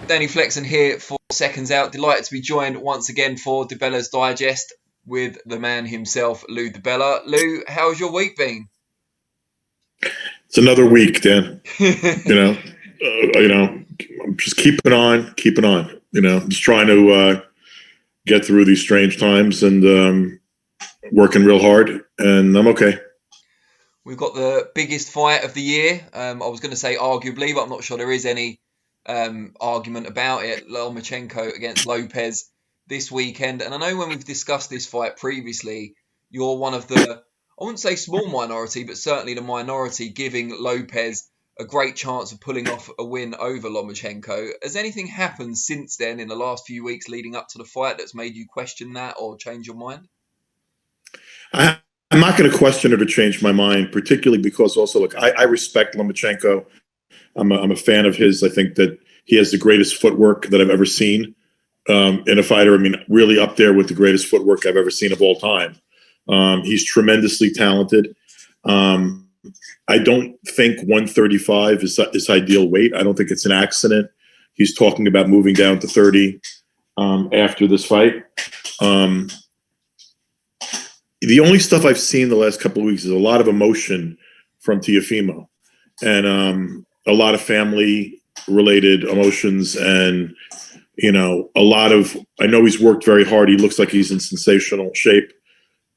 Danny Flexen here for Seconds Out. Delighted to be joined once again for DiBella's Digest with the man himself, Lou DiBella. Lou, how's your week been? It's another week, Dan. I'm just keeping on. Just trying to get through these strange times and working real hard, and I'm okay. We've got the biggest fight of the year. I was going to say arguably, but I'm not sure there is any argument about it. Lomachenko against Lopez this weekend. And I know when we've discussed this fight previously, you're one of the, I wouldn't say small minority, but certainly the minority giving Lopez a great chance of pulling off a win over Lomachenko. Has anything happened since then in the last few weeks leading up to the fight that's made you question that or change your mind? I'm not going to question it or change my mind, particularly because also, look, I respect Lomachenko. I'm a fan of his. I think that he has the greatest footwork that I've ever seen in a fighter. I mean, really up there with the greatest footwork I've ever seen of all time. He's tremendously talented. I don't think 135 is ideal weight. I don't think it's an accident. He's talking about moving down to 30 after this fight. The only stuff I've seen the last couple of weeks is a lot of emotion from Teofimo and a lot of family-related emotions and, a lot of – I know he's worked very hard. He looks like he's in sensational shape.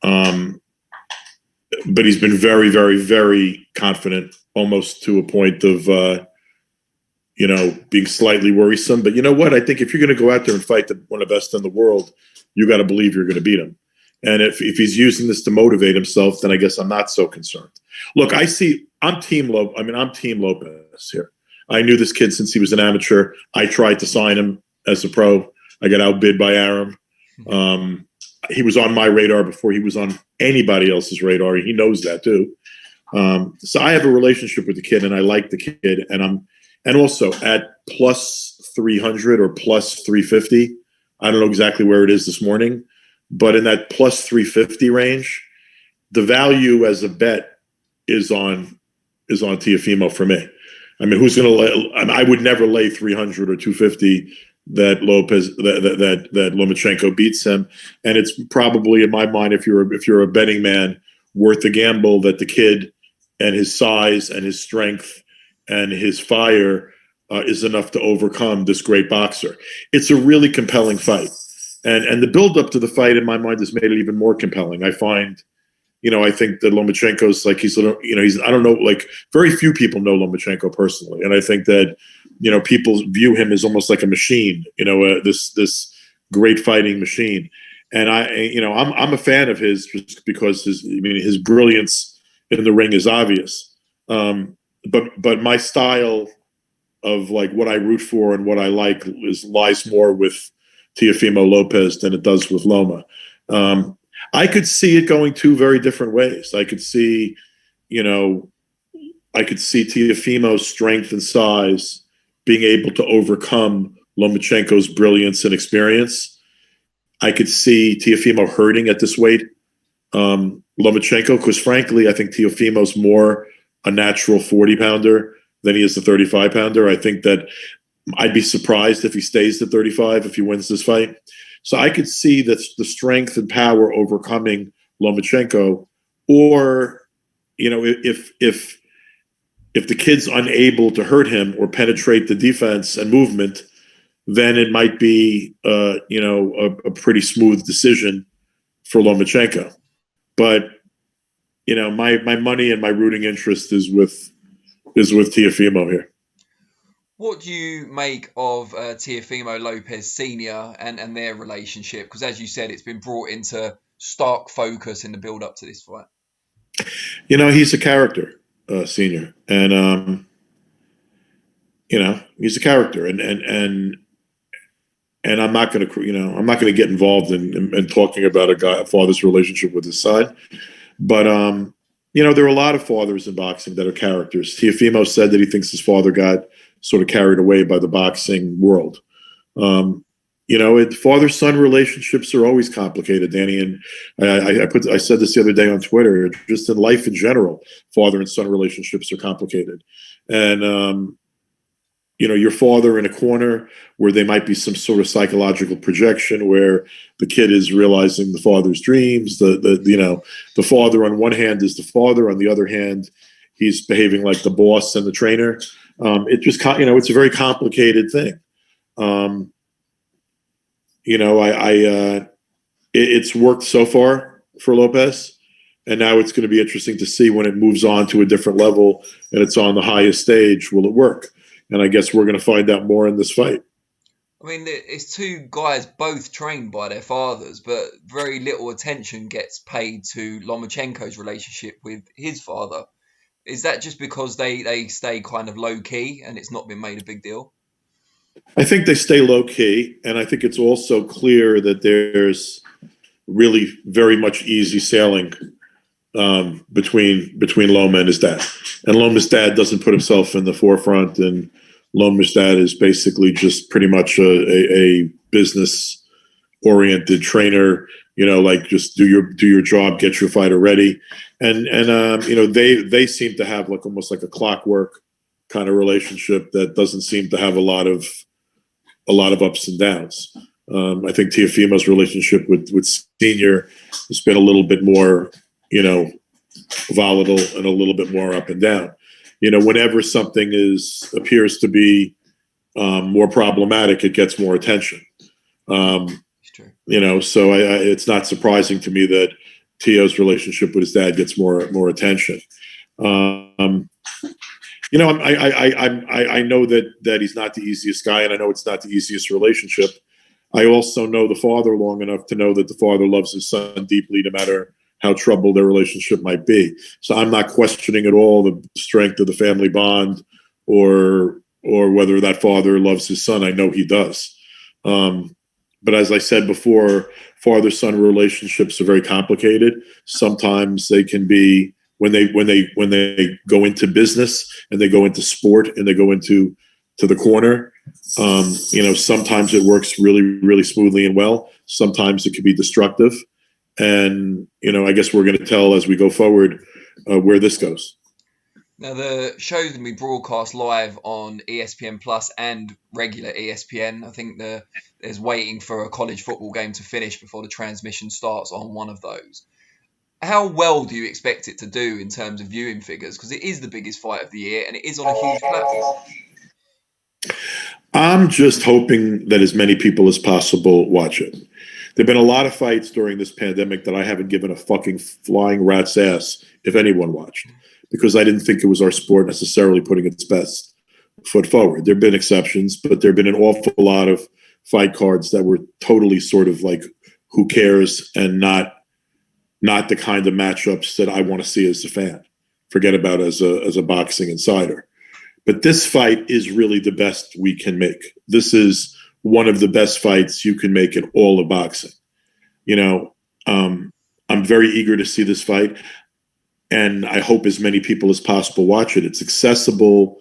But he's been very, very, very confident, almost to a point of, being slightly worrisome. But you know what? I think if you're going to go out there and fight one of the best in the world, you got to believe you're going to beat him. And if he's using this to motivate himself, then I guess I'm not so concerned. Look, I'm Team Lopez here. I knew this kid since he was an amateur. I tried to sign him as a pro. I got outbid by Aram. He was on my radar before he was on anybody else's radar. He knows that too. So I have a relationship with the kid, and I like the kid. And also at plus 300 or plus 350. I don't know exactly where it is this morning. But in that plus 350 range, the value as a bet is on Teofimo for me. I mean, who's going to lay? I would never lay 300 or 250 that Lomachenko beats him, and it's probably in my mind, if you're a betting man, worth the gamble that the kid and his size and his strength and his fire is enough to overcome this great boxer. It's a really compelling fight. And the build up to the fight in my mind has made it even more compelling. I find, I think that Lomachenko's like, I don't know, like very few people know Lomachenko personally. And I think that, people view him as almost like a machine, this great fighting machine. And I'm a fan of his just because his brilliance in the ring is obvious. But my style of like what I root for and what I like lies more with Teofimo Lopez than it does with Loma. I could see it going two very different ways. I could see Teofimo's strength and size being able to overcome Lomachenko's brilliance and experience. I could see Teofimo hurting at this weight. Lomachenko, because frankly, I think Teofimo's more a natural 40-pounder than he is a 35-pounder. I think that I'd be surprised if he stays at 35 if he wins this fight. So I could see that the strength and power overcoming Lomachenko, or if the kid's unable to hurt him or penetrate the defense and movement, then it might be a pretty smooth decision for Lomachenko. But my money and my rooting interest is with Teofimo here. What do you make of Teofimo Lopez Sr. and their relationship? Because as you said, it's been brought into stark focus in the build-up to this fight. He's a character, Senior, and he's a character, and I'm not going to get involved in talking about a father's relationship with his son, but there are a lot of fathers in boxing that are characters. Teofimo said that he thinks his father got sort of carried away by the boxing world. Father-son relationships are always complicated, Danny. And I said this the other day on Twitter, just in life in general, father and son relationships are complicated. And your father in a corner where there might be some sort of psychological projection where the kid is realizing the father's dreams. The father on one hand is the father, on the other hand, he's behaving like the boss and the trainer. It just, it's a very complicated thing. It's worked so far for Lopez, and now it's going to be interesting to see when it moves on to a different level and it's on the highest stage, will it work? And I guess we're going to find out more in this fight. I mean, it's two guys both trained by their fathers, but very little attention gets paid to Lomachenko's relationship with his father. Is that just because they stay kind of low key and it's not been made a big deal? I think they stay low key, and I think it's also clear that there's really very much easy sailing between Loma and his dad. And Loma's dad doesn't put himself in the forefront, and Loma's dad is basically just pretty much a business-oriented trainer. Like just do your job, get your fighter ready, and they seem to have like almost like a clockwork kind of relationship that doesn't seem to have a lot of ups and downs. I think Teofimo's relationship with Senior has been a little bit more, volatile and a little bit more up and down. Whenever something appears to be more problematic, it gets more attention. So it's not surprising to me that Teo's relationship with his dad gets more attention. I know that he's not the easiest guy, and I know it's not the easiest relationship. I also know the father long enough to know that the father loves his son deeply, no matter how troubled their relationship might be. So I'm not questioning at all the strength of the family bond or whether that father loves his son. I know he does. But as I said before, father-son relationships are very complicated. Sometimes they can be, when they go into business and they go into sport and they go into the corner, sometimes it works really, really smoothly and well. Sometimes it can be destructive. And, I guess we're going to tell as we go forward where this goes. Now, the show's going to be broadcast live on ESPN Plus and regular ESPN. I think there's waiting for a college football game to finish before the transmission starts on one of those. How well do you expect it to do in terms of viewing figures? Because it is the biggest fight of the year and it is on a huge platform. I'm just hoping that as many people as possible watch it. There have been a lot of fights during this pandemic that I haven't given a fucking flying rat's ass if anyone watched, because I didn't think it was our sport necessarily putting its best foot forward. There have been exceptions, but there have been an awful lot of fight cards that were totally sort of like, who cares, and not the kind of matchups that I want to see as a fan. Forget about as a boxing insider. But this fight is really the best we can make. This is one of the best fights you can make in all of boxing. I'm very eager to see this fight, and I hope as many people as possible watch it. It's accessible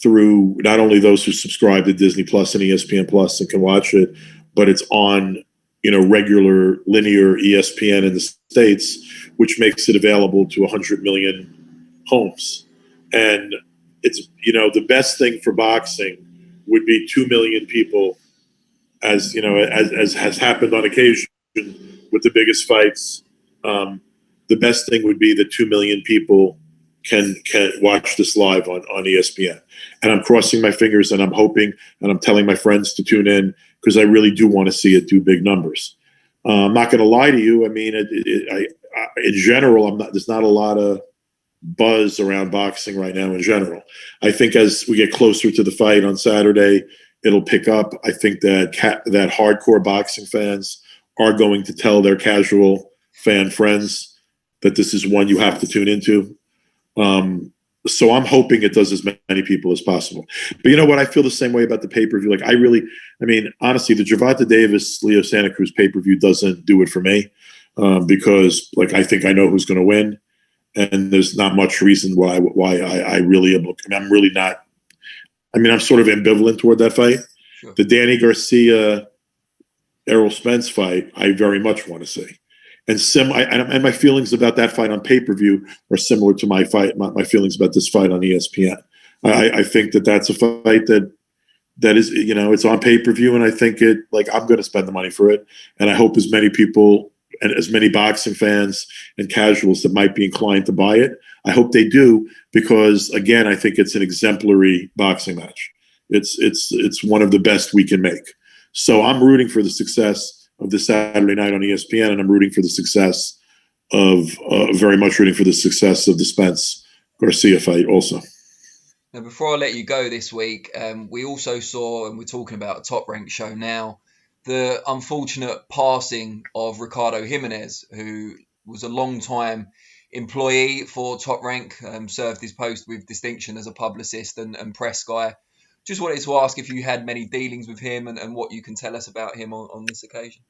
through not only those who subscribe to Disney Plus and ESPN Plus and can watch it, but it's on regular linear ESPN in the States, which makes it available to 100 million homes. And it's, the best thing for boxing would be 2 million people, as has happened on occasion with the biggest fights. The best thing would be that 2 million people can watch this live on ESPN. And I'm crossing my fingers and I'm hoping, and I'm telling my friends to tune in, because I really do want to see it do big numbers. I'm not going to lie to you. I mean, in general, there's not a lot of buzz around boxing right now in general. I think as we get closer to the fight on Saturday, it'll pick up. I think that hardcore boxing fans are going to tell their casual fan friends that this is one you have to tune into. So I'm hoping it does as many people as possible. But you know what? I feel the same way about the pay-per-view. Like honestly, the Gervonta Davis, Leo Santa Cruz pay-per-view doesn't do it for me, because I think I know who's going to win, and there's not much reason why I really am looking. I'm really not. I'm sort of ambivalent toward that fight. Sure. The Danny Garcia, Errol Spence fight, I very much want to see. And my feelings about that fight on pay-per-view are similar to my feelings about this fight on ESPN. I think that that's a fight that that is, it's on pay-per-view, and I think I'm going to spend the money for it, and I hope as many people and as many boxing fans and casuals that might be inclined to buy it, I hope they do, because again, I think it's an exemplary boxing match. It's one of the best we can make. So I'm rooting for the success of this Saturday night on ESPN, and I'm rooting for the success of very much rooting for the success of the Spence Garcia fight also. Now, before I let you go this week, we also saw, and we're talking about a Top Rank show now, the unfortunate passing of Ricardo Jiminez, who was a long-time employee for Top Rank, served his post with distinction as a publicist and press guy. Just wanted to ask if you had many dealings with him and what you can tell us about him on this occasion.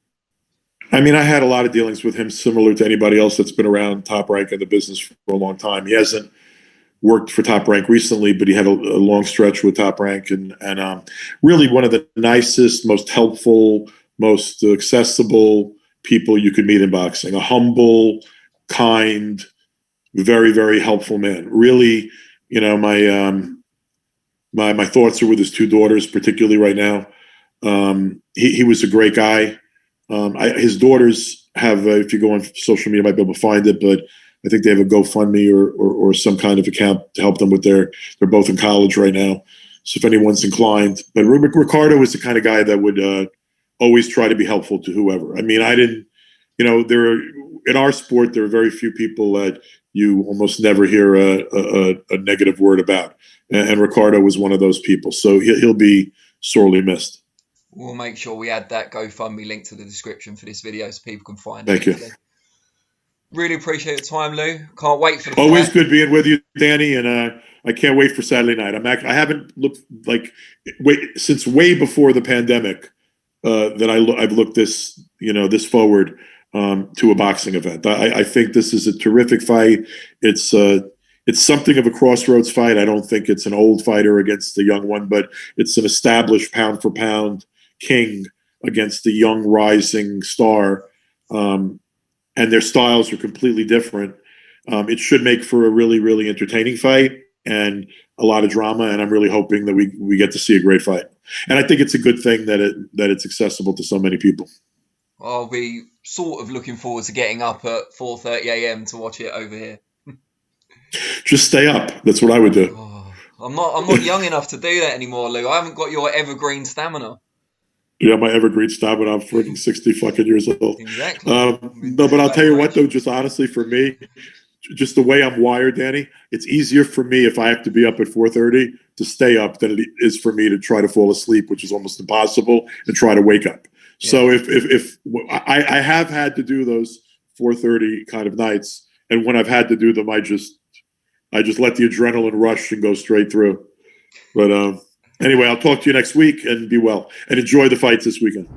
I mean, I had a lot of dealings with him, similar to anybody else that's been around Top Rank in the business for a long time. He hasn't worked for Top Rank recently, but he had a long stretch with Top Rank, and really one of the nicest, most helpful, most accessible people you could meet in boxing. A humble, kind, very, very helpful man. Really, my thoughts are with his two daughters, particularly right now. He was a great guy. His daughters have, if you go on social media, you might be able to find it, but I think they have a GoFundMe or some kind of account to help them with they're both in college right now. So if anyone's inclined, but Ricardo was the kind of guy that would always try to be helpful to whoever. I mean, in our sport, there are very few people that you almost never hear a negative word about. And Ricardo was one of those people. So he'll be sorely missed. We'll make sure we add that GoFundMe link to the description for this video so people can find it. Thank you. Really appreciate the time, Lou. Can't wait for the Always fight. Good being with you, Danny, and I can't wait for Saturday night. I haven't looked since way before the pandemic that I've looked this forward to a boxing event. I think this is a terrific fight. It's something of a crossroads fight. I don't think it's an old fighter against a young one, but it's an established pound for pound king against the young rising star. And their styles are completely different. It should make for a really, really entertaining fight and a lot of drama. And I'm really hoping that we get to see a great fight. And I think it's a good thing that it's accessible to so many people. I'll be sort of looking forward to getting up at 4:30 a.m. to watch it over here. Just stay up. That's what I would do. Oh, I'm not young enough to do that anymore, Lou. I haven't got your evergreen stamina. Yeah, my evergreen stamina. I'm freaking 60 fucking years old. Exactly. No, but I'll tell you what, though, just honestly, for me, just the way I'm wired, Danny, it's easier for me if I have to be up at 4:30 to stay up than it is for me to try to fall asleep, which is almost impossible, and try to wake up. Yeah. So if I have had to do those 4:30 kind of nights, and when I've had to do them, I just let the adrenaline rush and go straight through. But anyway, I'll talk to you next week, and be well, and enjoy the fights this weekend.